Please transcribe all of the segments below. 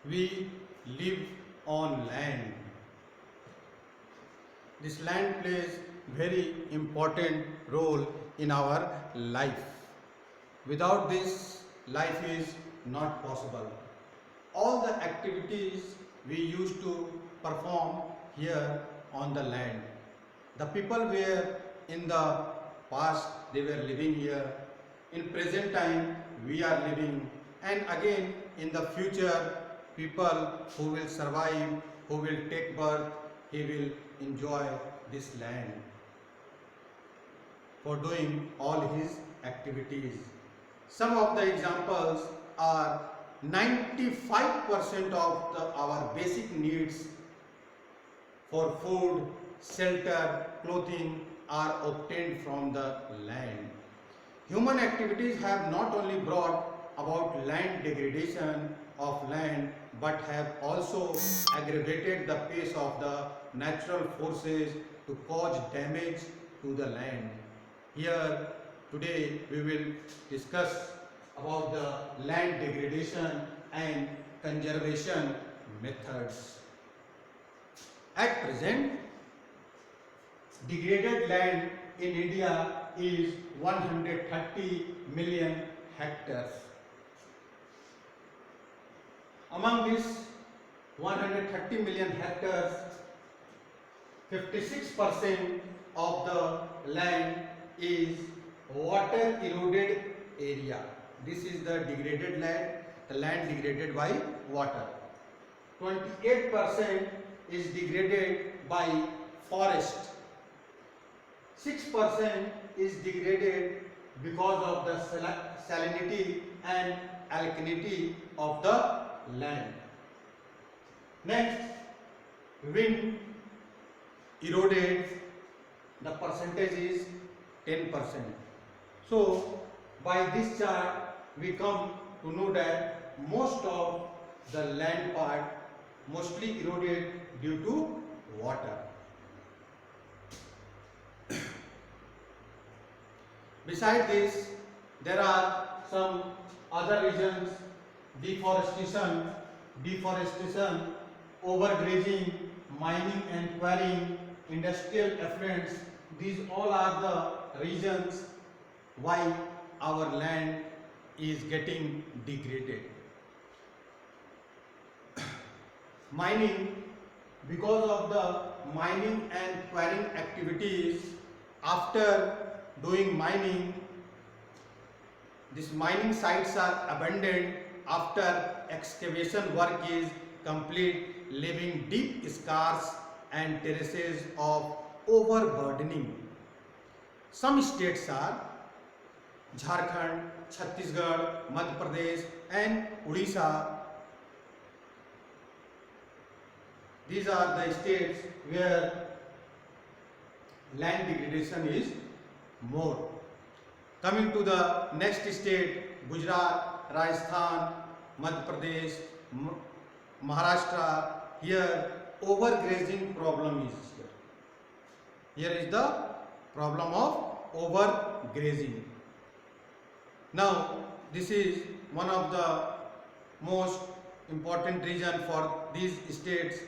we live on land. This land plays very important role in our life. Without this, life is not possible. All the activities we used to perform here on the land. The people were in the past, they were living here. In present time, we are living. And again, in the future, people who will survive, who will take birth, he will enjoy this land for doing all his activities. Some of the examples are 95% of our basic needs for food, shelter, clothing are obtained from the land. Human activities have not only brought about land degradation of land but have also aggravated the pace of the natural forces to cause damage to the land. Here today we will discuss about the land degradation and conservation methods. At present, degraded land in India is 130 million hectares. Among this 130 million hectares, 56% of the land is water eroded area. This is the degraded land, the land degraded by water. 28% is degraded by forest. 6% is degraded because of the salinity and alkalinity of the land. Next, wind eroded, the percentage is 10%. So, by this chart, we come to know that most of the land part mostly eroded due to water. Besides this, there are some other reasons: deforestation, overgrazing, mining and quarrying, industrial effluents. These all are the reasons why our land is getting degraded. Mining, because of the mining and quarrying activities, after doing mining, these mining sites are abandoned after excavation work is complete, leaving deep scars and traces of overburdening. Some states are Jharkhand, Chhattisgarh, Madhya Pradesh and Odisha. These are the states where land degradation is more. Coming to the next state, Gujarat, Rajasthan, Madhya Pradesh, Maharashtra, here overgrazing problem is here. Here is the problem of overgrazing. Now, this is one of the most important reason for these states.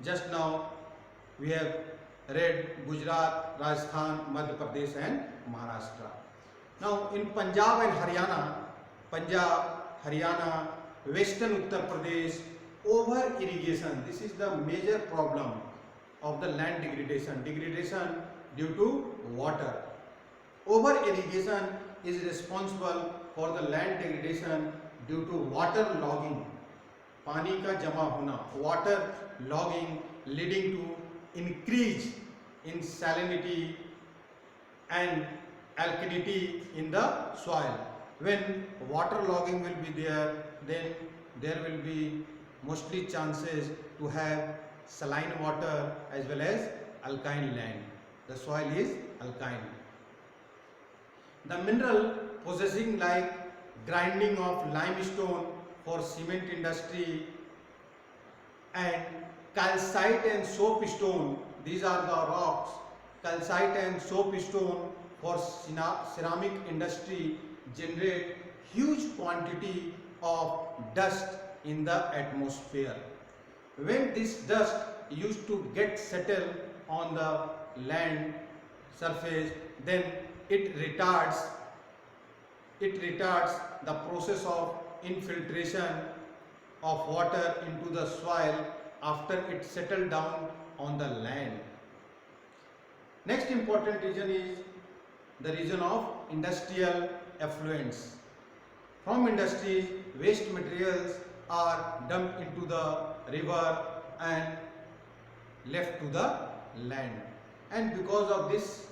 Just now we have read Gujarat, Rajasthan, Madhya Pradesh and Maharashtra. Now in Punjab and Haryana, Western Uttar Pradesh, over irrigation. This is the major problem of the land degradation. Degradation due to water. Over irrigation is responsible for the land degradation due to water logging. पानी का जमा होना, water logging leading to increase in salinity and alkalinity in the soil. When water logging will be there, then there will be mostly chances to have saline water as well as alkaline land. The soil is alkaline. The mineral possessing like grinding of limestone for cement industry and calcite and soapstone, these are the rocks. Calcite and soapstone for ceramic industry generate huge quantity of dust in the atmosphere. When this dust used to get settled on the land surface, then it retards the process of infiltration of water into the soil after it settled down on the land. Next important region is the region of industrial effluents. From industries, waste materials are dumped into the river and left to the land. And because of this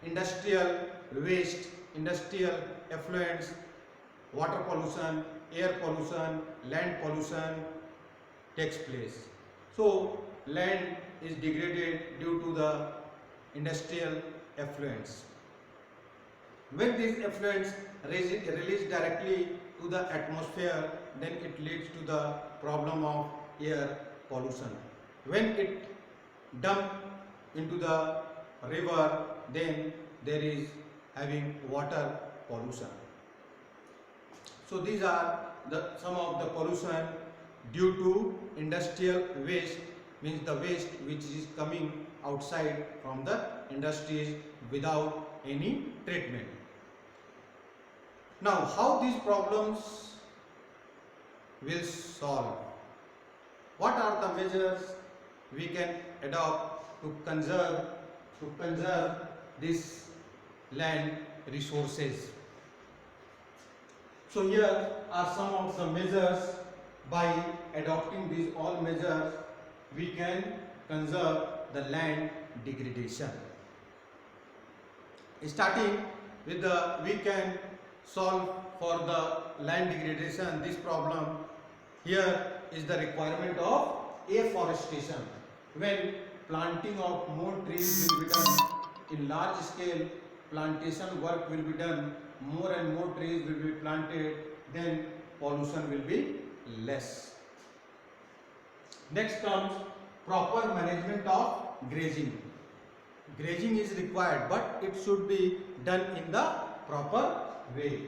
industrial waste, industrial effluents, water pollution, air pollution, land pollution takes place. So land is degraded due to the industrial effluents. When these effluents released directly to the atmosphere, then it leads to the problem of air pollution. When it dumped into the river, then there is having water pollution. So these are some of the pollution due to industrial waste, means the waste which is coming outside from the industries without any treatment. Now, how these problems will solve? What are the measures we can adopt to conserve this land resources? So here are some of the measures. By adopting these all measures, we can conserve the land degradation. Starting with we can solve for the land degradation this problem. Here is the requirement of afforestation. When planting of more trees will be done in large scale, plantation work will be done, more and more trees will be planted, then pollution will be less. Next comes proper management of grazing. Grazing is required, but it should be done in the proper way.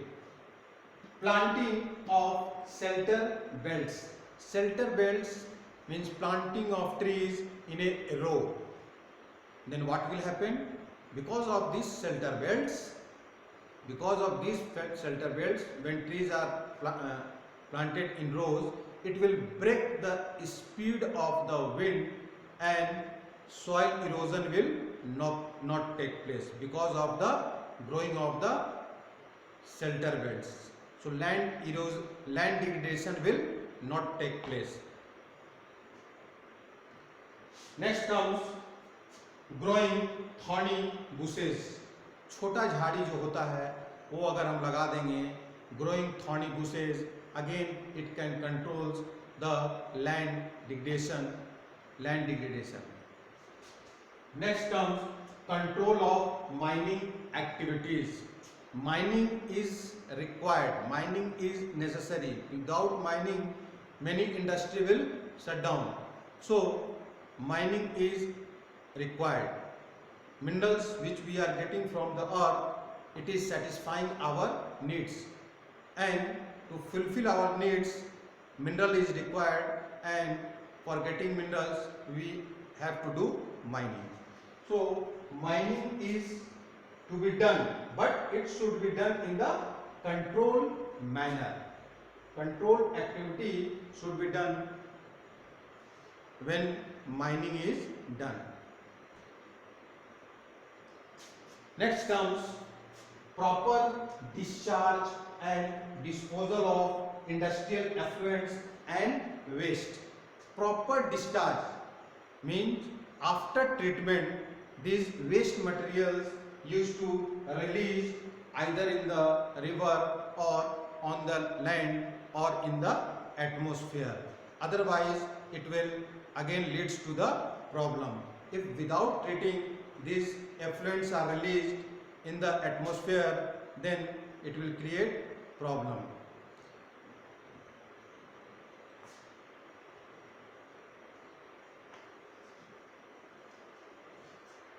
Planting of shelter belts. Shelter belts means planting of trees in a row. Then what will happen? Because of these shelter belts, when trees are planted in rows, it will break the speed of the wind and soil erosion will not take place because of the growing of the shelter belts. So land degradation will not take place. Next comes growing thorny bushes. छोटा झाड़ी जो होता है वो अगर हम लगा देंगे, growing thorny bushes, again it can controls the land degradation. Next comes control of mining activities. Mining is required, mining is necessary. Without mining, many industry will shut down. So mining is required. Minerals which we are getting from the earth, it is satisfying our needs, and to fulfill our needs, mineral is required, and for getting minerals we have to do mining. So mining is to be done, but it should be done in the controlled manner. Controlled activity should be done when mining is done. Next comes proper discharge and disposal of industrial effluents and waste. Proper discharge means after treatment, these waste materials used to release either in the river or on the land or in the atmosphere. Otherwise, it will again leads to the problem. If without treating these effluents are released in the atmosphere, then it will create problem.